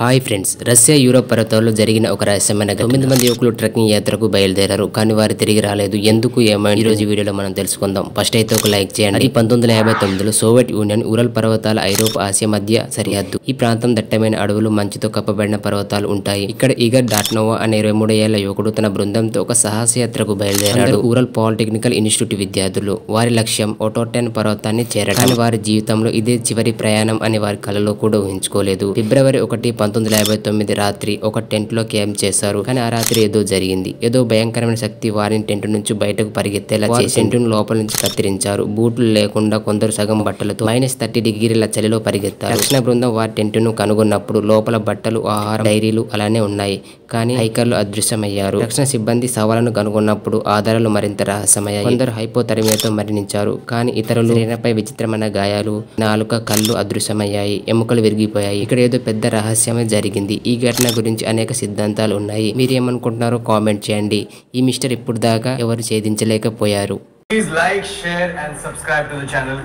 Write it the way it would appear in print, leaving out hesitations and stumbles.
Hi friends, Russia Europe పర్వతాల్లో జరిగిన ఒక రహస్యమైన 9 మంది యువకులు ట్రెక్కింగ్ యాత్రకు బయలుదేరారు. కానీ వారు తిరిగి రాలేదు. ఎందుకు ఏమైంది? ఈ రోజు వీడియోలో మనం తెలుసుకుందాం. ఫస్ట్ అయితే ఒక లైక్ చేయండి. 1959లో సోవియట్ యూనియన్ ఉరల్ పర్వతాల ఐరోపా, ఆసియా మధ్య సరిహద్దు. ఈ ప్రాంతం దట్టమైన అడవులు, మంచుతో కప్పబడిన పర్వతాలు ఉంటాయి. ఇక్కడ ఈగర్ డాట్నోవా అనే 23 ఏళ్ల యువకుడు తన బృందంతో ఒక సాహసయాత్రకు బయలుదేరాడు. ఉరల్ పాలిటెక్నికల్ ఇన్స్టిట్యూట్ విద్యార్థులు. వారి లక్ష్యం ఓటోటెన్ పర్వతాన్ని చేరడం. కానీ వారి జీవితంలో ఇదే చివరి ప్రయాణం అని వారి కలలో కూడా ఊహించుకోలేదు. ఫిబ్రవరి 1, 1959 రాత్రి ఒక టెంట్ లో క్యాంప్ చేశారు. కానీ ఆ రాత్రి ఏదో జరిగింది. ఏదో భయంకరమైన శక్తి వారిని టెంట్ నుంచి బయటకు పరిగెత్తేలా చేసి టెంట్ లోపల నుంచి కత్తిరించారు. బూట్లు లేకుండా కొందరు సగం బట్టలతో -30 డిగ్రీల చలిలో పరిగెత్తారు. రక్షణ బృందం వారి టెంట్ ను కనుగొన్నప్పుడు లోపల బట్టలు, ఆహారం, డైరీలు అలానే ఉన్నాయి. కానీ హైకర్లు అదృశ్యమయ్యారు. రక్షణ సిబ్బంది శవాలను కనుగొన్నప్పుడు ఆధారాలు మరింత రహస్యమయ్యాయి. కొందరు హైపోథెర్మియాతో మరణించారు. కానీ ఇతరులు శరీరంపై విచిత్రమైన గాయాలు, నాలుక, కళ్ళు అదృశ్యమయ్యాయి. ఎముకలు విరిగిపోయాయి. ఇక్కడ ఏదో పెద్ద రహస్యమే జరిగింది. ఈ ఘటన గురించి అనేక సిద్ధాంతాలు ఉన్నాయి. మీరేమనుకుంటున్నారో కామెంట్ చేయండి. ఈ మిస్టర్ ఇప్పుడు దాకా ఎవరు ఛేదించలేకపోయారు. Please like, share and subscribe to the channel.